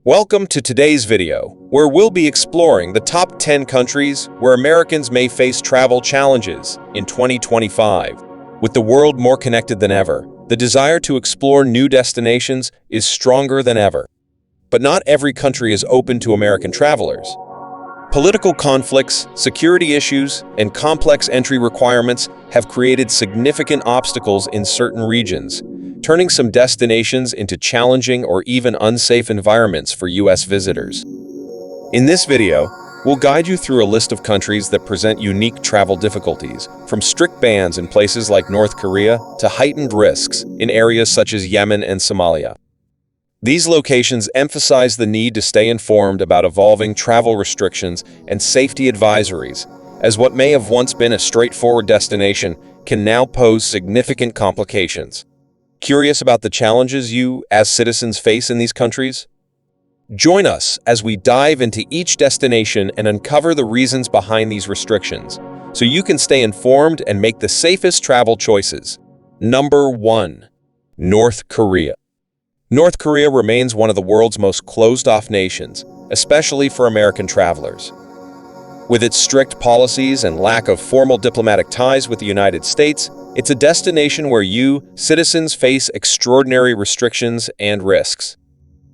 Welcome to today's video, where we'll be exploring the top 10 countries where Americans may face travel challenges in 2025. With the world more connected than ever, the desire to explore new destinations is stronger than ever. But not every country is open to American travelers. Political conflicts, security issues, and complex entry requirements have created significant obstacles in certain regions, turning some destinations into challenging or even unsafe environments for U.S. visitors. In this video, we'll guide you through a list of countries that present unique travel difficulties, from strict bans in places like North Korea to heightened risks in areas such as Yemen and Somalia. These locations emphasize the need to stay informed about evolving travel restrictions and safety advisories, as what may have once been a straightforward destination can now pose significant complications. Curious about the challenges you, as citizens, face in these countries? Join us as we dive into each destination and uncover the reasons behind these restrictions, so you can stay informed and make the safest travel choices. Number 1. North Korea. North Korea remains one of the world's most closed-off nations, especially for American travelers. With its strict policies and lack of formal diplomatic ties with the United States, it's a destination where you, citizens, face extraordinary restrictions and risks.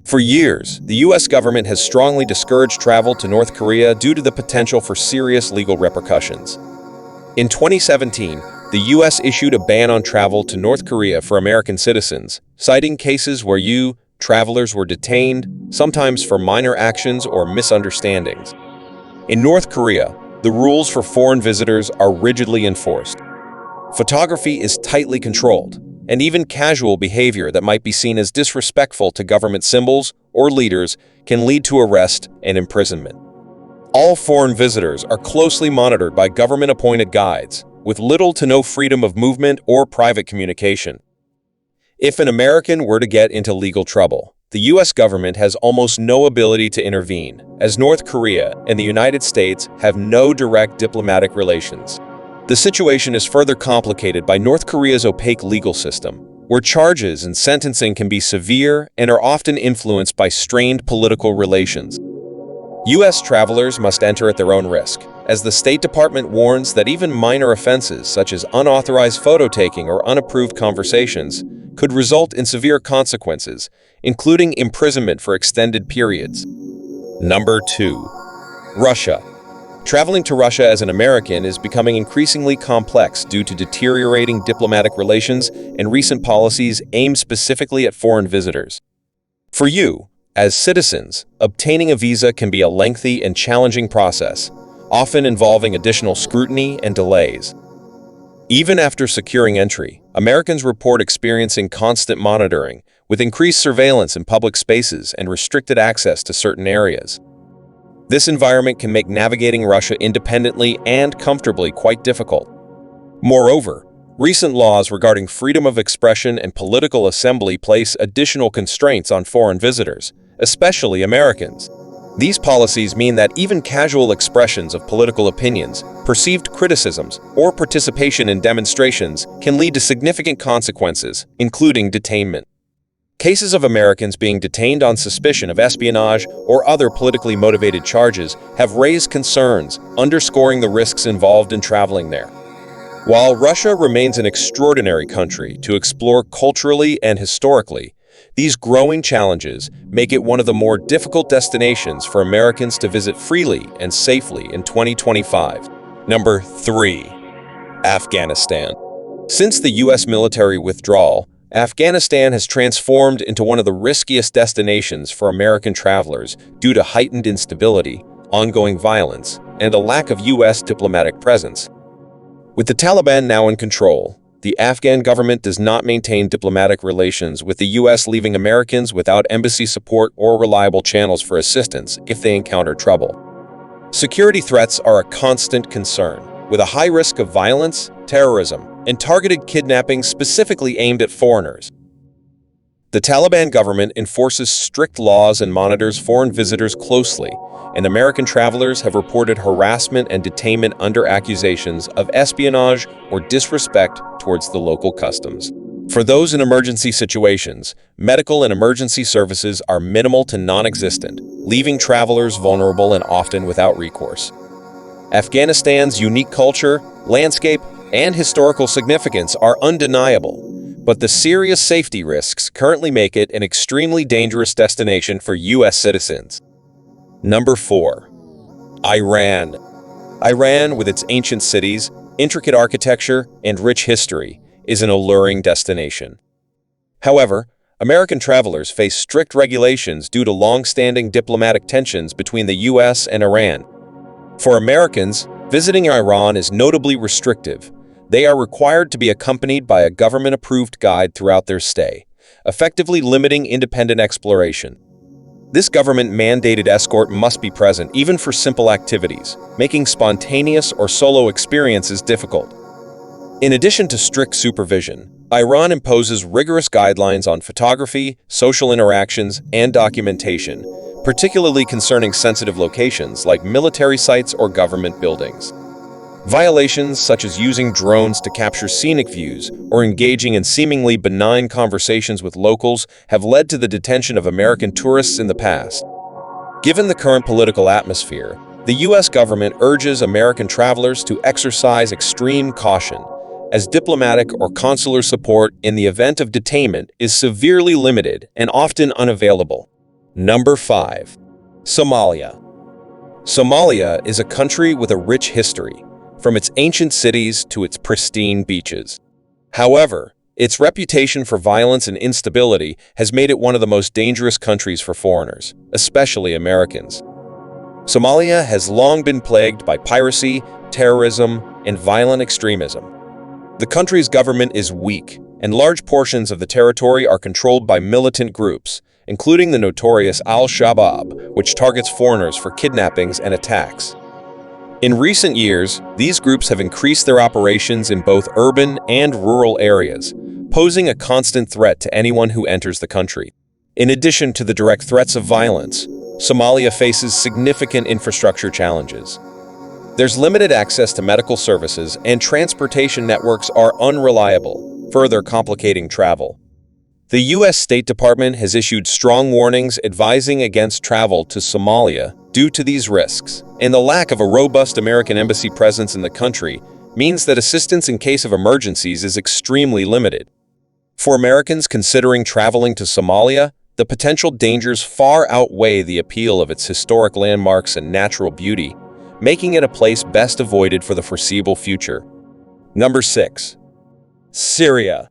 For years, the U.S. government has strongly discouraged travel to North Korea due to the potential for serious legal repercussions. In 2017, the U.S. issued a ban on travel to North Korea for American citizens, citing cases where travelers were detained, sometimes for minor actions or misunderstandings. In North Korea, the rules for foreign visitors are rigidly enforced. Photography is tightly controlled, and even casual behavior that might be seen as disrespectful to government symbols or leaders can lead to arrest and imprisonment. All foreign visitors are closely monitored by government-appointed guides, with little to no freedom of movement or private communication. If an American were to get into legal trouble, the U.S. government has almost no ability to intervene, as North Korea and the United States have no direct diplomatic relations. The situation is further complicated by North Korea's opaque legal system, where charges and sentencing can be severe and are often influenced by strained political relations. U.S. travelers must enter at their own risk, as the State Department warns that even minor offenses such as unauthorized photo-taking or unapproved conversations could result in severe consequences, including imprisonment for extended periods. Number 2. Russia. Traveling to Russia as an American is becoming increasingly complex due to deteriorating diplomatic relations and recent policies aimed specifically at foreign visitors. For you, as citizens, obtaining a visa can be a lengthy and challenging process, often involving additional scrutiny and delays. Even after securing entry, Americans report experiencing constant monitoring, with increased surveillance in public spaces and restricted access to certain areas. This environment can make navigating Russia independently and comfortably quite difficult. Moreover, recent laws regarding freedom of expression and political assembly place additional constraints on foreign visitors, especially Americans. These policies mean that even casual expressions of political opinions, perceived criticisms, or participation in demonstrations can lead to significant consequences, including detainment. Cases of Americans being detained on suspicion of espionage or other politically motivated charges have raised concerns, underscoring the risks involved in traveling there. While Russia remains an extraordinary country to explore culturally and historically, these growing challenges make it one of the more difficult destinations for Americans to visit freely and safely in 2025. Number 3. Afghanistan. Since the U.S. military withdrawal, Afghanistan has transformed into one of the riskiest destinations for American travelers due to heightened instability, ongoing violence, and a lack of U.S. diplomatic presence. With the Taliban now in control, the Afghan government does not maintain diplomatic relations with the U.S., leaving Americans without embassy support or reliable channels for assistance if they encounter trouble. Security threats are a constant concern, with a high risk of violence, terrorism, and targeted kidnapping specifically aimed at foreigners. The Taliban government enforces strict laws and monitors foreign visitors closely, and American travelers have reported harassment and detainment under accusations of espionage or disrespect towards the local customs. For those in emergency situations, medical and emergency services are minimal to non-existent, leaving travelers vulnerable and often without recourse. Afghanistan's unique culture, landscape, and historical significance are undeniable, but the serious safety risks currently make it an extremely dangerous destination for U.S. citizens. Number 4. Iran. Iran, with its ancient cities, intricate architecture, and rich history, is an alluring destination. However, American travelers face strict regulations due to long-standing diplomatic tensions between the U.S. and Iran. For Americans, visiting Iran is notably restrictive. They are required to be accompanied by a government-approved guide throughout their stay, effectively limiting independent exploration. This government-mandated escort must be present even for simple activities, making spontaneous or solo experiences difficult. In addition to strict supervision, Iran imposes rigorous guidelines on photography, social interactions, and documentation, particularly concerning sensitive locations like military sites or government buildings. Violations such as using drones to capture scenic views or engaging in seemingly benign conversations with locals have led to the detention of American tourists in the past. Given the current political atmosphere, the U.S. government urges American travelers to exercise extreme caution, as diplomatic or consular support in the event of detainment is severely limited and often unavailable. Number 5. Somalia. Somalia is a country with a rich history, from its ancient cities to its pristine beaches. However, its reputation for violence and instability has made it one of the most dangerous countries for foreigners, especially Americans. Somalia has long been plagued by piracy, terrorism, and violent extremism. The country's government is weak, and large portions of the territory are controlled by militant groups, including the notorious Al-Shabaab, which targets foreigners for kidnappings and attacks. In recent years, these groups have increased their operations in both urban and rural areas, posing a constant threat to anyone who enters the country. In addition to the direct threats of violence, Somalia faces significant infrastructure challenges. There's limited access to medical services, and transportation networks are unreliable, further complicating travel. The U.S. State Department has issued strong warnings advising against travel to Somalia due to these risks, and the lack of a robust American embassy presence in the country means that assistance in case of emergencies is extremely limited. For Americans considering traveling to Somalia, the potential dangers far outweigh the appeal of its historic landmarks and natural beauty, making it a place best avoided for the foreseeable future. Number 6. Syria.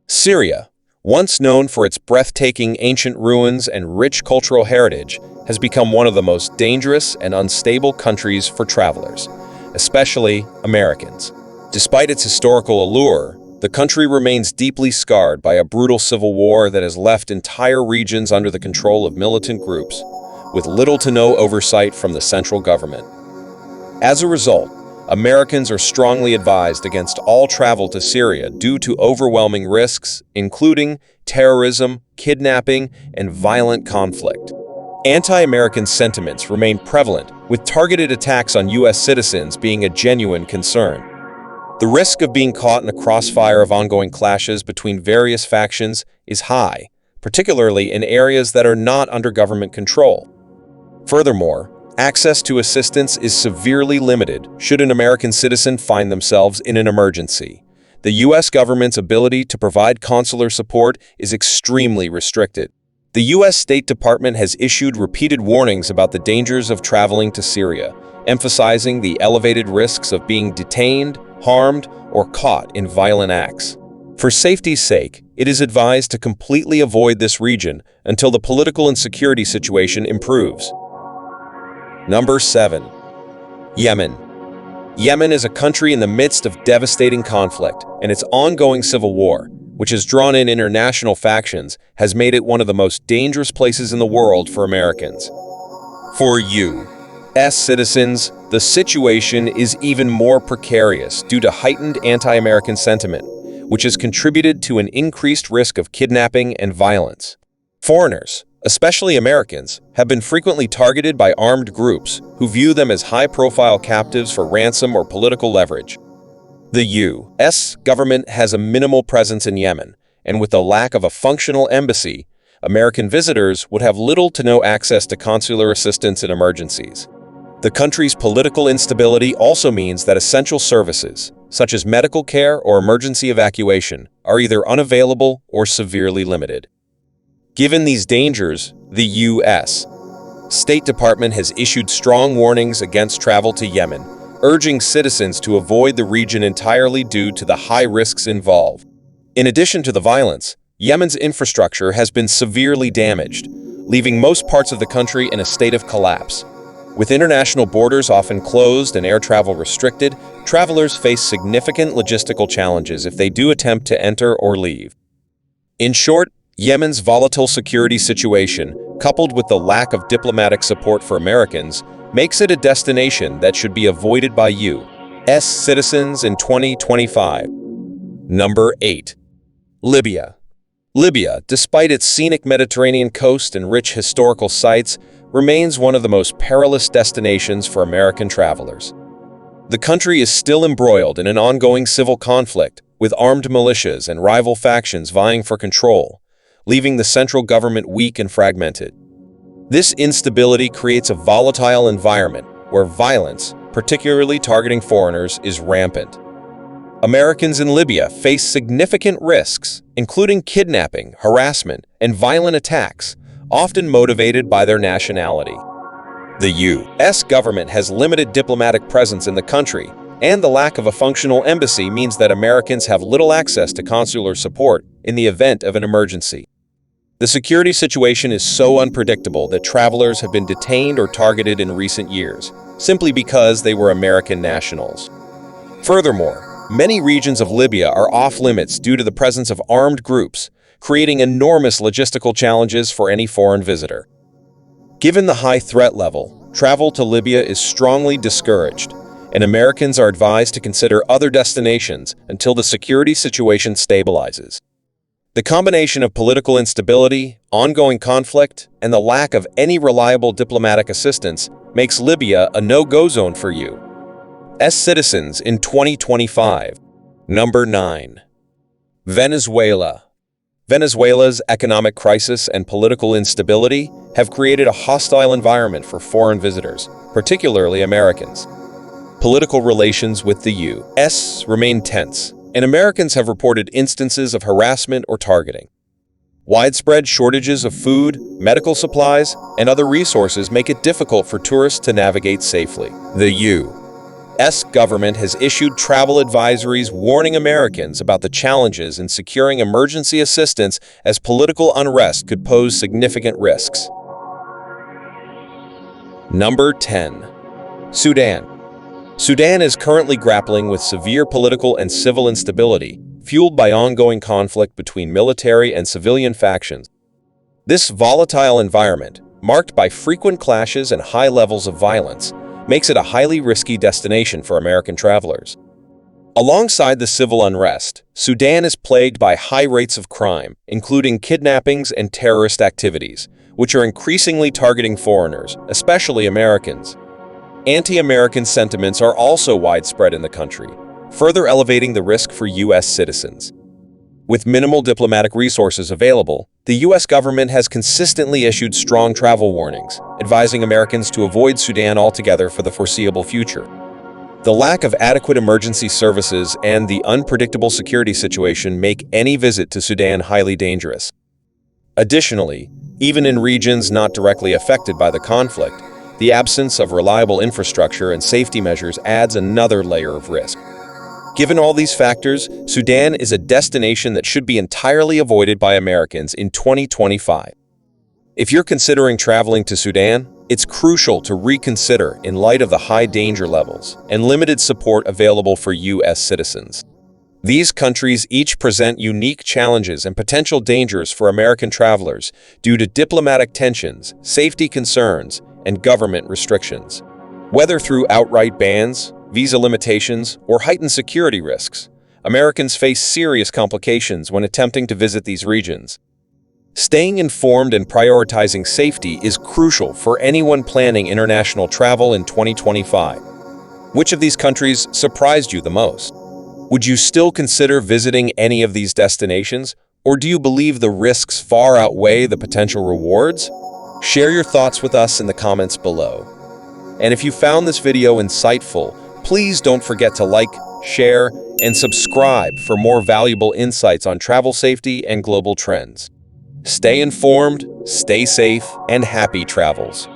Syria, once known for its breathtaking ancient ruins and rich cultural heritage, has become one of the most dangerous and unstable countries for travelers, especially Americans. Despite its historical allure, the country remains deeply scarred by a brutal civil war that has left entire regions under the control of militant groups, with little to no oversight from the central government. As a result, Americans are strongly advised against all travel to Syria due to overwhelming risks, including terrorism, kidnapping, and violent conflict. Anti-American sentiments remain prevalent, with targeted attacks on U.S. citizens being a genuine concern. The risk of being caught in a crossfire of ongoing clashes between various factions is high, particularly in areas that are not under government control. Furthermore, access to assistance is severely limited should an American citizen find themselves in an emergency. The U.S. government's ability to provide consular support is extremely restricted. The U.S. State Department has issued repeated warnings about the dangers of traveling to Syria, emphasizing the elevated risks of being detained, harmed, or caught in violent acts. For safety's sake, it is advised to completely avoid this region until the political and security situation improves. Number 7. Yemen. Yemen is a country in the midst of devastating conflict, and its ongoing civil war, which has drawn in international factions, has made it one of the most dangerous places in the world for Americans. For U.S. citizens, the situation is even more precarious due to heightened anti-American sentiment, which has contributed to an increased risk of kidnapping and violence. Foreigners, especially Americans, have been frequently targeted by armed groups who view them as high-profile captives for ransom or political leverage. The U.S. government has a minimal presence in Yemen, and with the lack of a functional embassy, American visitors would have little to no access to consular assistance in emergencies. The country's political instability also means that essential services, such as medical care or emergency evacuation, are either unavailable or severely limited. Given these dangers, the U.S. State Department has issued strong warnings against travel to Yemen, urging citizens to avoid the region entirely due to the high risks involved. In addition to the violence, Yemen's infrastructure has been severely damaged, leaving most parts of the country in a state of collapse. With international borders often closed and air travel restricted, travelers face significant logistical challenges if they do attempt to enter or leave. In short, Yemen's volatile security situation, coupled with the lack of diplomatic support for Americans, makes it a destination that should be avoided by U.S. citizens in 2025. Number 8. Libya. Libya, despite its scenic Mediterranean coast and rich historical sites, remains one of the most perilous destinations for American travelers. The country is still embroiled in an ongoing civil conflict, with armed militias and rival factions vying for control, leaving the central government weak and fragmented. This instability creates a volatile environment where violence, particularly targeting foreigners, is rampant. Americans in Libya face significant risks, including kidnapping, harassment, and violent attacks, often motivated by their nationality. The U.S. government has limited diplomatic presence in the country, and the lack of a functional embassy means that Americans have little access to consular support in the event of an emergency. The security situation is so unpredictable that travelers have been detained or targeted in recent years, simply because they were American nationals. Furthermore, many regions of Libya are off-limits due to the presence of armed groups, creating enormous logistical challenges for any foreign visitor. Given the high threat level, travel to Libya is strongly discouraged, and Americans are advised to consider other destinations until the security situation stabilizes. The combination of political instability, ongoing conflict, and the lack of any reliable diplomatic assistance makes Libya a no-go zone for U.S. citizens in 2025. Number 9. Venezuela. Venezuela's economic crisis and political instability have created a hostile environment for foreign visitors, particularly Americans. Political relations with the U.S. remain tense, and Americans have reported instances of harassment or targeting. Widespread shortages of food, medical supplies, and other resources make it difficult for tourists to navigate safely. The U.S. government has issued travel advisories warning Americans about the challenges in securing emergency assistance as political unrest could pose significant risks. Number 10. Sudan. Sudan is currently grappling with severe political and civil instability, fueled by ongoing conflict between military and civilian factions. This volatile environment, marked by frequent clashes and high levels of violence, makes it a highly risky destination for American travelers. Alongside the civil unrest, Sudan is plagued by high rates of crime, including kidnappings and terrorist activities, which are increasingly targeting foreigners, especially Americans. Anti-American sentiments are also widespread in the country, further elevating the risk for U.S. citizens. With minimal diplomatic resources available, the U.S. government has consistently issued strong travel warnings, advising Americans to avoid Sudan altogether for the foreseeable future. The lack of adequate emergency services and the unpredictable security situation make any visit to Sudan highly dangerous. Additionally, even in regions not directly affected by the conflict, the absence of reliable infrastructure and safety measures adds another layer of risk. Given all these factors, Sudan is a destination that should be entirely avoided by Americans in 2025. If you're considering traveling to Sudan, it's crucial to reconsider in light of the high danger levels and limited support available for U.S. citizens. These countries each present unique challenges and potential dangers for American travelers due to diplomatic tensions, safety concerns, and government restrictions. Whether through outright bans, visa limitations, or heightened security risks, Americans face serious complications when attempting to visit these regions. Staying informed and prioritizing safety is crucial for anyone planning international travel in 2025. Which of these countries surprised you the most? Would you still consider visiting any of these destinations, Or do you believe the risks far outweigh the potential rewards? Share your thoughts with us in the comments below. And if you found this video insightful, please don't forget to like, share, and subscribe for more valuable insights on travel safety and global trends. Stay informed, stay safe, and happy travels.